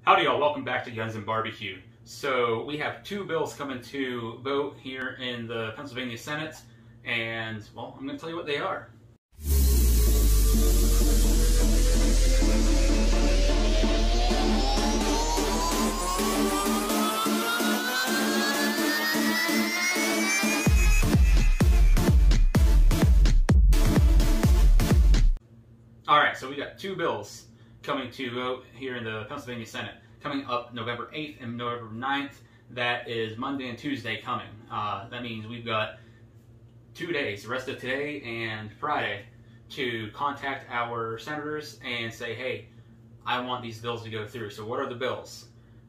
Howdy y'all, welcome back to Gunsnbbq. So we have two bills coming to vote here in the Pennsylvania Senate, and well, I'm going to tell you what they are. Alright, so we got two bills coming to vote here in the Pennsylvania Senate, coming up November 8th and November 9th. That is Monday and Tuesday coming. That means we've got 2 days, the rest of today and Friday, to contact our senators and say, hey, I want these bills to go through. So what are the bills?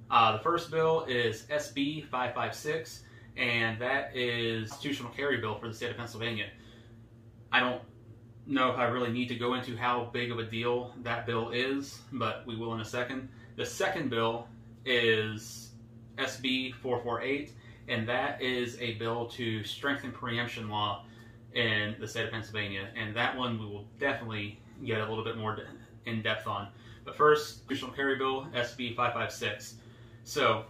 The first bill is SB 556, and that is constitutional carry bill for the state of Pennsylvania. I don't know if I really need to go into how big of a deal that bill is, but we will in a second. The second bill is SB 448, and that is a bill to strengthen preemption law in the state of Pennsylvania, and that one we will definitely get a little bit more in depth on. But first, constitutional carry bill SB 556. So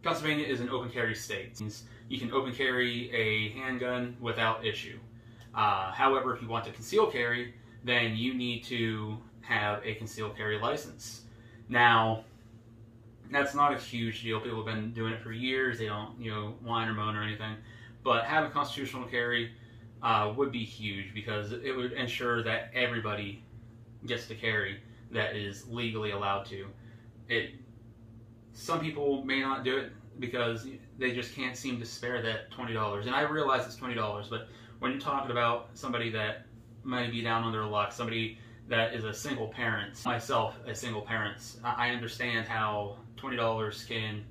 Pennsylvania is an open carry state. You can open carry a handgun without issue. However, if you want to conceal carry, then you need to have a concealed carry license. Now, that's not a huge deal. People have been doing it for years. They don't, whine or moan or anything. But having constitutional carry would be huge, because it would ensure that everybody gets to carry that is legally allowed to. Some people may not do it because they just can't seem to spare that $20. And I realize it's $20, but when you're talking about somebody that might be down on their luck, somebody that is a single parent, myself a single parent, I understand how $20 can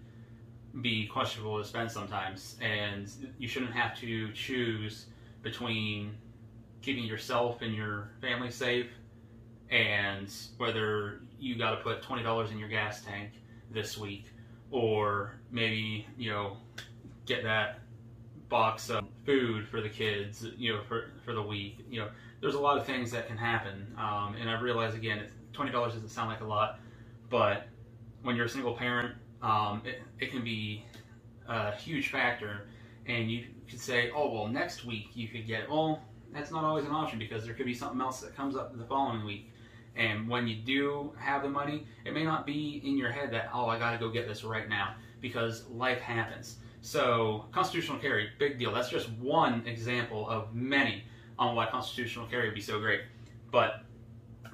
be questionable to spend sometimes, and you shouldn't have to choose between keeping yourself and your family safe and whether you got to put $20 in your gas tank this week, or maybe get that box of food for the kids, for the week. There's a lot of things that can happen, and I realize, again, $20 doesn't sound like a lot, but when you're a single parent, it can be a huge factor. And you could say, oh, well, next week you could get it. Well, that's not always an option, because there could be something else that comes up the following week. And when you do have the money, it may not be in your head that, oh, I got to go get this right now, because life happens. So constitutional carry, big deal. That's just one example of many on why constitutional carry would be so great. But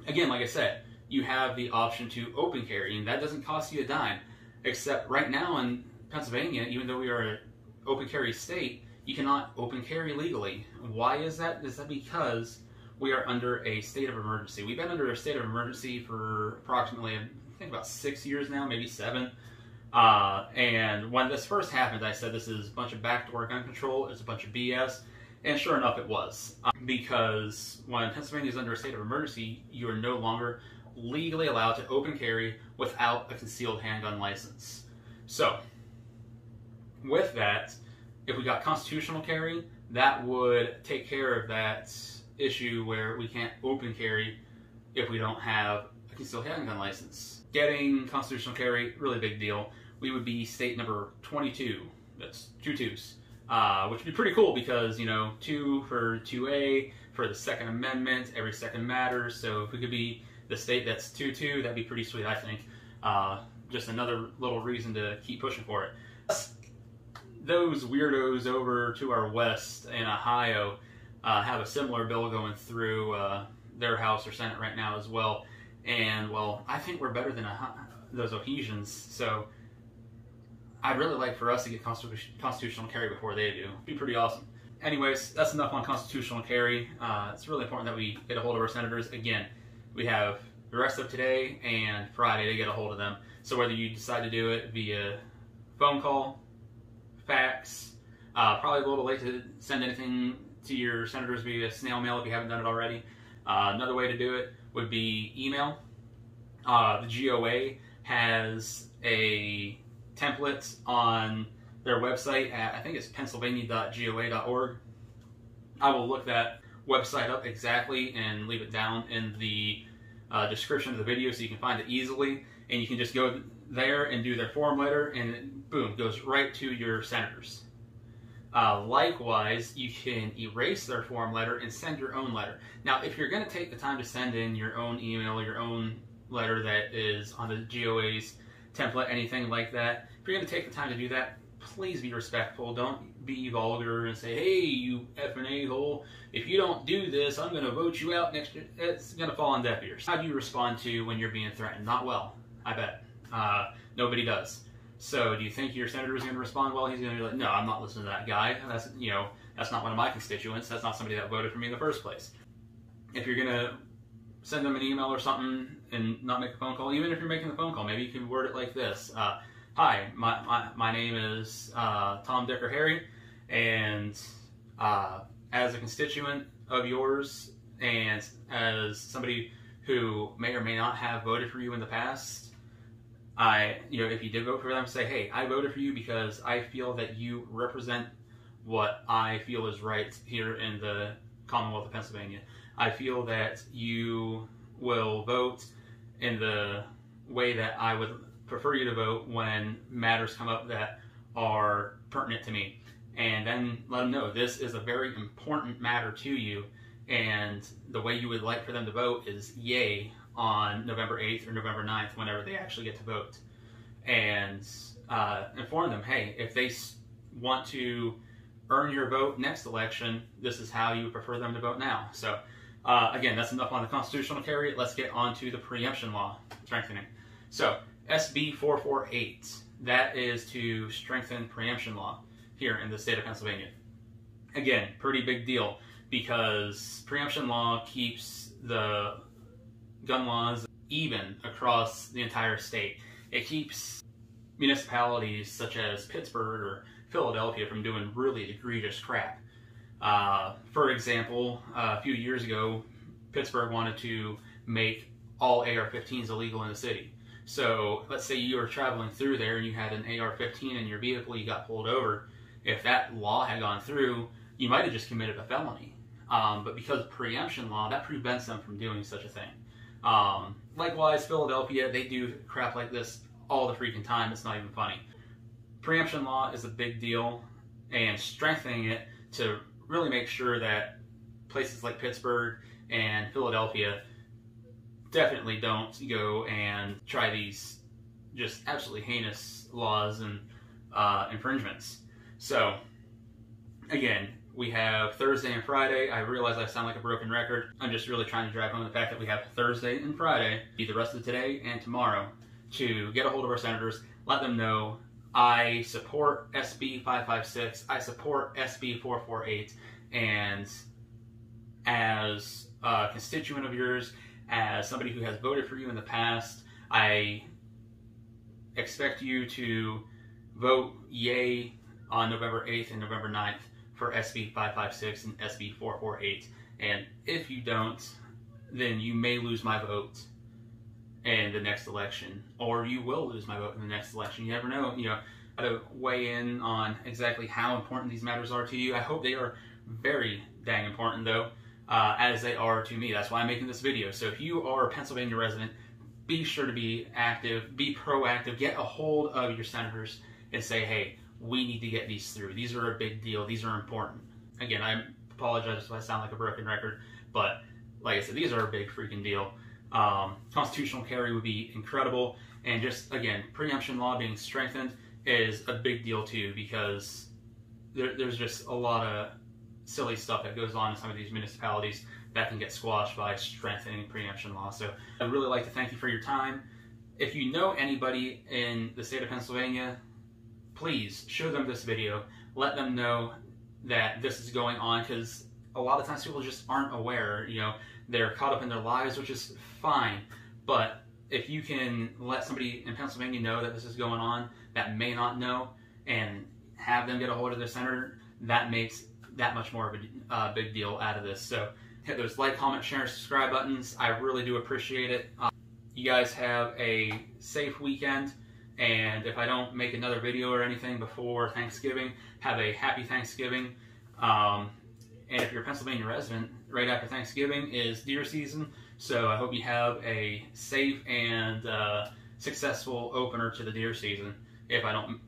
again, like I said, you have the option to open carry, and that doesn't cost you a dime. Except right now in Pennsylvania, even though we are an open carry state, you cannot open carry legally. Why is that? Is that because we are under a state of emergency? We've been under a state of emergency for approximately, I think, about 6 years now, maybe 7. And when this first happened, I said this is a bunch of backdoor gun control, it's a bunch of BS, and sure enough it was. Because when Pennsylvania is under a state of emergency, you are no longer legally allowed to open carry without a concealed handgun license. So, with that, if we got constitutional carry, that would take care of that issue where we can't open carry if we don't have a concealed handgun license. Getting constitutional carry, really big deal. We would be state number 22. That's 2 twos. Which would be pretty cool, because, 2 for 2A, for the Second Amendment, every second matters. So if we could be the state that's 2-2, that'd be pretty sweet, I think. Just another little reason to keep pushing for it. Those weirdos over to our west in Ohio have a similar bill going through their House or Senate right now as well. And, well, I think we're better than those Ohesians, so I'd really like for us to get constitutional carry before they do. It'd be pretty awesome. Anyways, that's enough on constitutional carry. It's really important that we get a hold of our senators. Again, we have the rest of today and Friday to get a hold of them. So whether you decide to do it via phone call, fax, probably a little late to send anything to your senators via snail mail if you haven't done it already. Another way to do it would be email. The GOA has a template on their website at, I think it's pennsylvania.goa.org. I will look that website up exactly and leave it down in the description of the video so you can find it easily, and you can just go there and do their form letter, and it, boom, goes right to your senators. Likewise, you can erase their form letter and send your own letter. Now, if you're going to take the time to send in your own email, your own letter that is on the GOA's template, anything like that, if you're going to take the time to do that, please be respectful. Don't be vulgar and say, hey, you effing a-hole, if you don't do this, I'm going to vote you out next year. It's going to fall on deaf ears. How do you respond to when you're being threatened? Not well, I bet. Nobody does. So do you think your senator is going to respond well? He's going to be like, no, I'm not listening to that guy. That's, you know, that's not one of my constituents. That's not somebody that voted for me in the first place. If you're going to send them an email or something and not make a phone call, even if you're making the phone call, maybe you can word it like this. Hi, my name is Tom, Dick, or Harry, and as a constituent of yours and as somebody who may or may not have voted for you in the past, if you did vote for them, say, hey, I voted for you because I feel that you represent what I feel is right here in the Commonwealth of Pennsylvania. I feel that you will vote in the way that I would prefer you to vote when matters come up that are pertinent to me. And then let them know this is a very important matter to you, and the way you would like for them to vote is yay on November 8th or November 9th, whenever they actually get to vote. And inform them, hey, if they want to earn your vote next election, this is how you prefer them to vote now. So again, that's enough on the constitutional carry. Let's get on to the preemption law strengthening. So SB 448, that is to strengthen preemption law here in the state of Pennsylvania. Again, pretty big deal, because preemption law keeps the gun laws even across the entire state. It keeps municipalities such as Pittsburgh or Philadelphia from doing really egregious crap. For example, a few years ago, Pittsburgh wanted to make all AR-15s illegal in the city. So let's say you were traveling through there and you had an AR-15 in your vehicle, you got pulled over. If that law had gone through, you might have just committed a felony. But because of preemption law, that prevents them from doing such a thing. Likewise, Philadelphia, they do crap like this all the freaking time. It's not even funny. Preemption law is a big deal, and strengthening it to really make sure that places like Pittsburgh and Philadelphia definitely don't go and try these just absolutely heinous laws and infringements. So, again, we have Thursday and Friday. I realize I sound like a broken record. I'm just really trying to drive home the fact that we have Thursday and Friday, be the rest of today and tomorrow, to get a hold of our senators, let them know I support SB 556, I support SB 448, and as a constituent of yours, as somebody who has voted for you in the past, I expect you to vote yay on November 8th and November 9th for SB 556 and SB 448. And if you don't, then you may lose my vote in the next election, or you will lose my vote in the next election. You never know, how to weigh in on exactly how important these matters are to you. I hope they are very dang important, though, as they are to me. That's why I'm making this video. So if you are a Pennsylvania resident, be sure to be active, be proactive, get a hold of your senators and say, hey, we need to get these through. These are a big deal. These are important. Again, I apologize if I sound like a broken record, but like I said, these are a big freaking deal. Constitutional carry would be incredible. And just, again, preemption law being strengthened is a big deal too, because there's just a lot of silly stuff that goes on in some of these municipalities that can get squashed by strengthening preemption law. So I'd really like to thank you for your time. If you know anybody in the state of Pennsylvania, please show them this video. Let them know that this is going on, because a lot of times people just aren't aware. They're caught up in their lives, which is fine. But if you can let somebody in Pennsylvania know that this is going on that may not know, and have them get a hold of their senator, that makes that much more of a big deal out of this. So hit those like, comment, share, and subscribe buttons. I really do appreciate it. You guys have a safe weekend. And if I don't make another video or anything before Thanksgiving, have a happy Thanksgiving. And if you're a Pennsylvania resident, right after Thanksgiving is deer season. So I hope you have a safe and successful opener to the deer season, if I don't,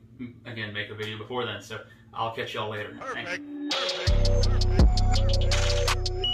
again, make a video before then. So I'll catch y'all later. Perfect. Thanks. Perfect. Perfect.